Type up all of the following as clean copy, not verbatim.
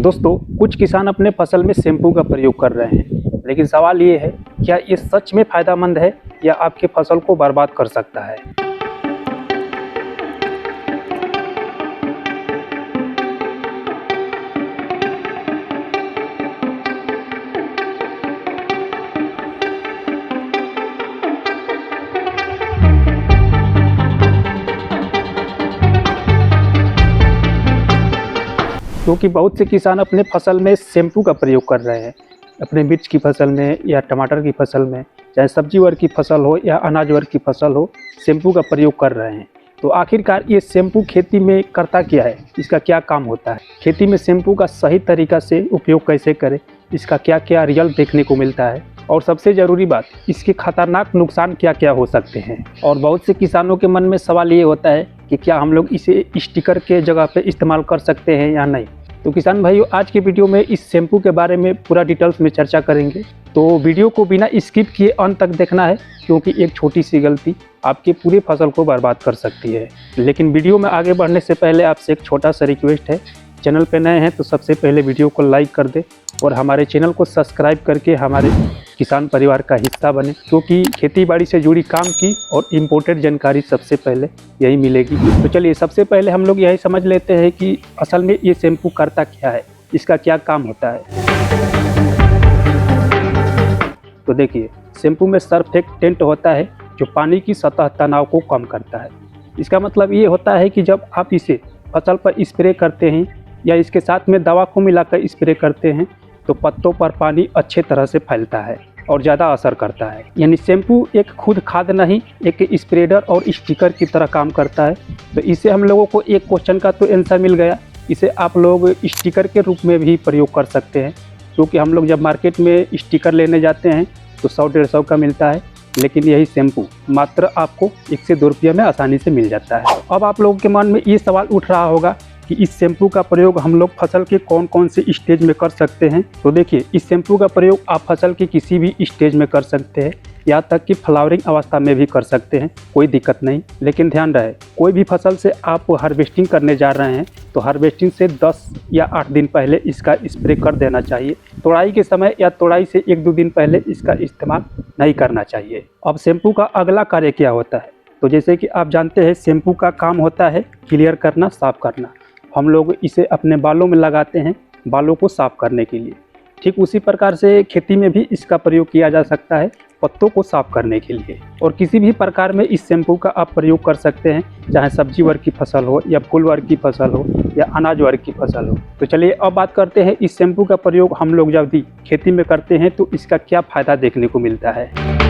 दोस्तों, कुछ किसान अपने फसल में शैम्पू का प्रयोग कर रहे हैं, लेकिन सवाल ये है, क्या ये सच में फ़ायदेमंद है या आपकी फसल को बर्बाद कर सकता है। क्योंकि बहुत से किसान अपने फसल में शैम्पू का प्रयोग कर रहे हैं, अपने मिर्च की फसल में या टमाटर की फसल में, चाहे सब्जी वर्ग की फसल हो या अनाज वर्ग की फसल हो, शैम्पू का प्रयोग कर रहे हैं। तो आखिरकार ये शैम्पू खेती में करता क्या है, इसका क्या काम होता है, खेती में शैम्पू का सही तरीक़ा से उपयोग कैसे करें, इसका क्या क्या रिजल्ट देखने को मिलता है, और सबसे ज़रूरी बात, इसके खतरनाक नुकसान क्या क्या हो सकते हैं। और बहुत से किसानों के मन में सवाल ये होता है कि क्या हम लोग इसे स्टिकर के जगह पे इस्तेमाल कर सकते हैं या नहीं। तो किसान भाइयों, आज के वीडियो में इस शैम्पू के बारे में पूरा डिटेल्स में चर्चा करेंगे। तो वीडियो को बिना स्किप किए अंत तक देखना है, क्योंकि एक छोटी सी गलती आपकी पूरी फसल को बर्बाद कर सकती है। लेकिन वीडियो में आगे बढ़ने से पहले आपसे एक छोटा सा रिक्वेस्ट है, चैनल पे नए हैं तो सबसे पहले वीडियो को लाइक कर दे और हमारे चैनल को सब्सक्राइब करके हमारे किसान परिवार का हिस्सा बने, क्योंकि खेती बाड़ी से जुड़ी काम की और इम्पोर्टेड जानकारी सबसे पहले यही मिलेगी। तो चलिए, सबसे पहले हम लोग यही समझ लेते हैं कि असल में ये शैम्पू करता क्या है, इसका क्या काम होता है। तो देखिए, शैम्पू में सर्फेक्टेंट होता है जो पानी की सतह तनाव को कम करता है। इसका मतलब ये होता है कि जब आप इसे फसल पर स्प्रे करते हैं या इसके साथ में दवा को मिलाकर स्प्रे करते हैं तो पत्तों पर पानी अच्छे तरह से फैलता है और ज़्यादा असर करता है। यानी शैम्पू एक खुद खाद नहीं, एक स्प्रेडर और स्टिकर की तरह काम करता है। तो इससे हम लोगों को एक क्वेश्चन का तो आंसर मिल गया, इसे आप लोग स्टिकर के रूप में भी प्रयोग कर सकते हैं, क्योंकि हम लोग जब मार्केट में स्टिकर लेने जाते हैं तो 100-150 का मिलता है, लेकिन यही शैम्पू मात्र आपको 1 से 2 रुपये में आसानी से मिल जाता है। अब आप लोगों के मन में ये सवाल उठ रहा होगा कि इस शैम्पू का प्रयोग हम लोग फसल के कौन कौन से स्टेज में कर सकते हैं। तो देखिए, इस शैम्पू का प्रयोग आप फसल की किसी भी स्टेज में कर सकते हैं, यहाँ तक कि फ्लावरिंग अवस्था में भी कर सकते हैं, कोई दिक्कत नहीं। लेकिन ध्यान रहे, कोई भी फसल से आप हार्वेस्टिंग करने जा रहे हैं तो हार्वेस्टिंग से 10 या 8 दिन पहले इसका स्प्रे कर देना चाहिए। तोड़ाई के समय या तोड़ाई से 1-2 दिन पहले इसका इस्तेमाल नहीं करना चाहिए। अब शैम्पू का अगला कार्य क्या होता है, तो जैसे कि आप जानते हैं, शैम्पू का काम होता है क्लियर करना, साफ करना। हम लोग इसे अपने बालों में लगाते हैं बालों को साफ करने के लिए। ठीक उसी प्रकार से खेती में भी इसका प्रयोग किया जा सकता है पत्तों को साफ करने के लिए। और किसी भी प्रकार में इस शैम्पू का आप प्रयोग कर सकते हैं, चाहे सब्जी वर्ग की फसल हो या फूल वर्ग की फसल हो या अनाज वर्ग की फसल हो। तो चलिए, अब बात करते हैं इस शैम्पू का प्रयोग हम लोग जब भी खेती में करते हैं तो इसका क्या फ़ायदा देखने को मिलता है।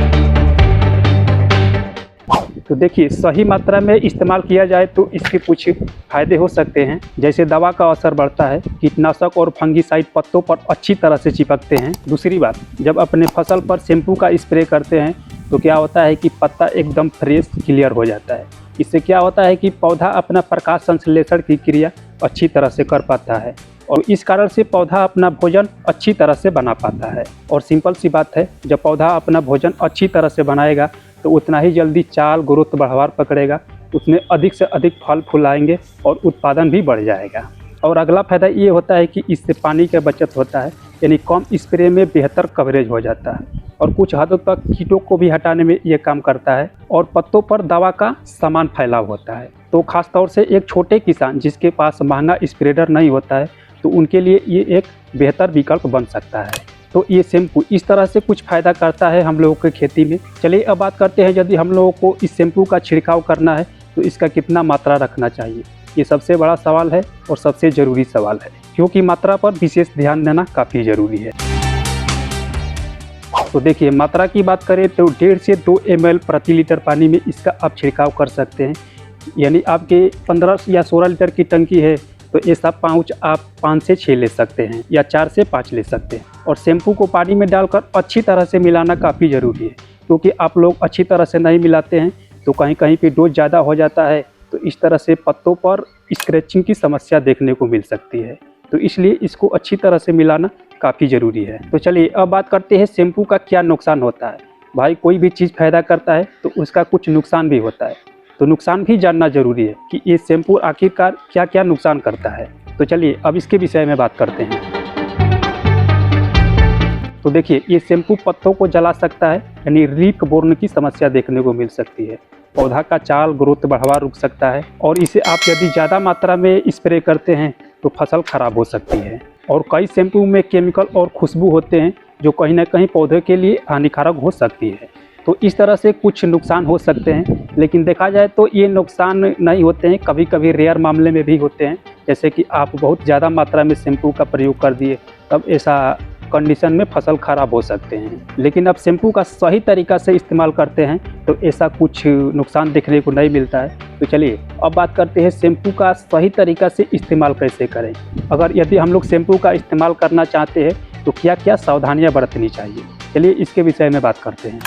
तो देखिए, सही मात्रा में इस्तेमाल किया जाए तो इसके कुछ फ़ायदे हो सकते हैं, जैसे दवा का असर बढ़ता है, कीटनाशक और फंगीसाइड पत्तों पर अच्छी तरह से चिपकते हैं। दूसरी बात, जब अपने फसल पर शैम्पू का स्प्रे करते हैं तो क्या होता है कि पत्ता एकदम फ्रेश क्लियर हो जाता है। इससे क्या होता है कि पौधा अपना प्रकाश संश्लेषण की क्रिया अच्छी तरह से कर पाता है और इस कारण से पौधा अपना भोजन अच्छी तरह से बना पाता है। और सिंपल सी बात है, जब पौधा अपना भोजन अच्छी तरह से बनाएगा तो उतना ही जल्दी चाल ग्रोथ बढ़वार पकड़ेगा, उसमें अधिक से अधिक फल फूल आएंगे और उत्पादन भी बढ़ जाएगा। और अगला फ़ायदा ये होता है कि इससे पानी का बचत होता है, यानी कम स्प्रे में बेहतर कवरेज हो जाता है और कुछ हद तक कीटों को भी हटाने में ये काम करता है और पत्तों पर दवा का समान फैलाव होता है। तो ख़ास तौर से एक छोटे किसान जिसके पास महंगा स्प्रेडर नहीं होता है, तो उनके लिए ये एक बेहतर विकल्प बन सकता है। तो ये शैम्पू इस तरह से कुछ फ़ायदा करता है हम लोगों के खेती में। चलिए, अब बात करते हैं, यदि हम लोगों को इस शैम्पू का छिड़काव करना है तो इसका कितना मात्रा रखना चाहिए। ये सबसे बड़ा सवाल है और सबसे ज़रूरी सवाल है, क्योंकि मात्रा पर विशेष ध्यान देना काफ़ी ज़रूरी है। तो देखिए, मात्रा की बात करें तो 1.5 से 2 ml प्रति लीटर पानी में इसका आप छिड़काव कर सकते हैं। यानी आपके 15 या 16 लीटर की टंकी है तो ये सब पाउच आप 5 से 6 ले सकते हैं या 4 से 5 ले सकते हैं। और शैम्पू को पानी में डालकर अच्छी तरह से मिलाना काफ़ी ज़रूरी है, क्योंकि आप लोग अच्छी तरह से नहीं मिलाते हैं तो कहीं कहीं पे डोज ज़्यादा हो जाता है, तो इस तरह से पत्तों पर स्क्रैचिंग की समस्या देखने को मिल सकती है। तो इसलिए इसको अच्छी तरह से मिलाना काफ़ी ज़रूरी है। तो चलिए, अब बात करते हैं शैम्पू का क्या नुकसान होता है। भाई, कोई भी चीज़ फ़ायदा करता है तो उसका कुछ नुकसान भी होता है, तो नुकसान भी जानना ज़रूरी है कि ये शैम्पू आखिरकार क्या क्या नुकसान करता है। तो चलिए अब इसके विषय में बात करते हैं। तो देखिए, ये शैम्पू पत्तों को जला सकता है, यानी रीक बोर्न की समस्या देखने को मिल सकती है। पौधा का चाल ग्रोथ बढ़ावा रुक सकता है, और इसे आप यदि ज़्यादा मात्रा में स्प्रे करते हैं तो फसल खराब हो सकती है। और कई शैम्पू में केमिकल और खुशबू होते हैं जो कहीं ना कहीं पौधे के लिए हानिकारक हो सकती है। तो इस तरह से कुछ नुकसान हो सकते हैं, लेकिन देखा जाए तो ये नुकसान नहीं होते हैं, कभी कभी रेयर मामले में भी होते हैं। जैसे कि आप बहुत ज़्यादा मात्रा में शैम्पू का प्रयोग कर दिए, तब ऐसा कंडीशन में फसल खराब हो सकते हैं। लेकिन अब शैम्पू का सही तरीका से इस्तेमाल करते हैं तो ऐसा कुछ नुकसान देखने को नहीं मिलता है। तो चलिए अब बात करते हैं शैम्पू का सही तरीका से इस्तेमाल कैसे करें। यदि हम लोग शैम्पू का इस्तेमाल करना चाहते हैं तो क्या क्या सावधानियां बरतनी चाहिए, चलिए इसके विषय में बात करते हैं।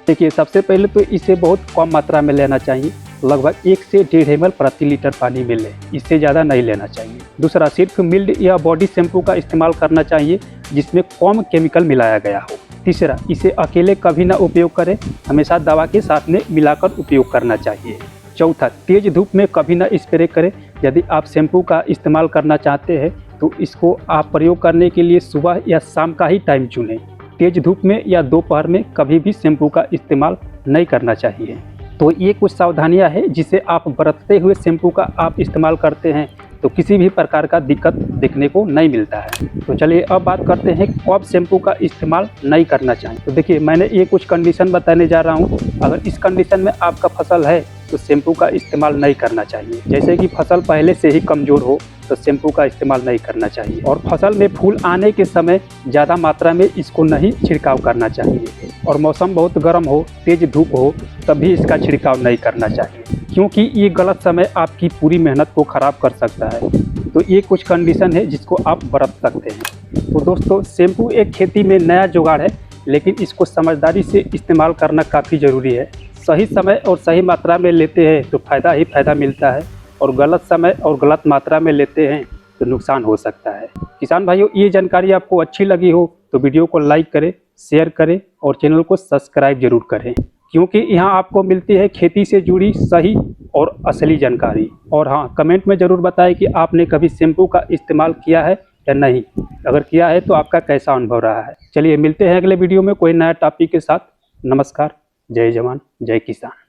देखिए, सबसे पहले तो इसे बहुत कम मात्रा में लेना चाहिए, लगभग 1 से 1.5 ml प्रति लीटर पानी में लें, इससे ज़्यादा नहीं लेना चाहिए। दूसरा, सिर्फ मिल्ड या बॉडी शैम्पू का इस्तेमाल करना चाहिए जिसमें कम केमिकल मिलाया गया हो। तीसरा, इसे अकेले कभी ना उपयोग करें, हमेशा दवा के साथ में मिलाकर उपयोग करना चाहिए। चौथा, तेज़ धूप में कभी ना स्प्रे करें। यदि आप शैम्पू का इस्तेमाल करना चाहते हैं तो इसको आप प्रयोग करने के लिए सुबह या शाम का ही टाइम चुनें। तेज़ धूप में या दोपहर में कभी भी शैम्पू का इस्तेमाल नहीं करना चाहिए। तो ये कुछ सावधानियां हैं जिसे आप बरतते हुए शैम्पू का आप इस्तेमाल करते हैं तो किसी भी प्रकार का दिक्कत देखने को नहीं मिलता है। तो चलिए अब बात करते हैं कब शैम्पू का इस्तेमाल नहीं करना चाहिए। तो देखिए, मैंने ये कुछ कंडीशन बताने जा रहा हूँ। अगर इस कंडीशन में आपका फसल है तो शैम्पू का इस्तेमाल नहीं करना चाहिए। जैसे कि फसल पहले से ही कमज़ोर हो तो शैम्पू का इस्तेमाल नहीं करना चाहिए, और फसल में फूल आने के समय ज़्यादा मात्रा में इसको नहीं छिड़काव करना चाहिए, और मौसम बहुत गर्म हो, तेज़ धूप हो, तभी इसका छिड़काव नहीं करना चाहिए, क्योंकि ये गलत समय आपकी पूरी मेहनत को ख़राब कर सकता है। तो ये कुछ कंडीशन है जिसको आप बरत सकते हैं। तो दोस्तों, शैम्पू एक खेती में नया जुगाड़ है, लेकिन इसको समझदारी से इस्तेमाल करना काफ़ी ज़रूरी है। सही समय और सही मात्रा में लेते हैं तो फ़ायदा ही फ़ायदा मिलता है, और गलत समय और गलत मात्रा में लेते हैं तो नुकसान हो सकता है। किसान भाइयों, ये जानकारी आपको अच्छी लगी हो तो वीडियो को लाइक करें, शेयर करें और चैनल को सब्सक्राइब जरूर करें, क्योंकि यहाँ आपको मिलती है खेती से जुड़ी सही और असली जानकारी। और हाँ, कमेंट में ज़रूर बताएं कि आपने कभी शैम्पू का इस्तेमाल किया है या नहीं। अगर किया है तो आपका कैसा अनुभव रहा है। चलिए मिलते हैं अगले वीडियो में कोई नया टॉपिक के साथ। नमस्कार, जय जवान जय किसान।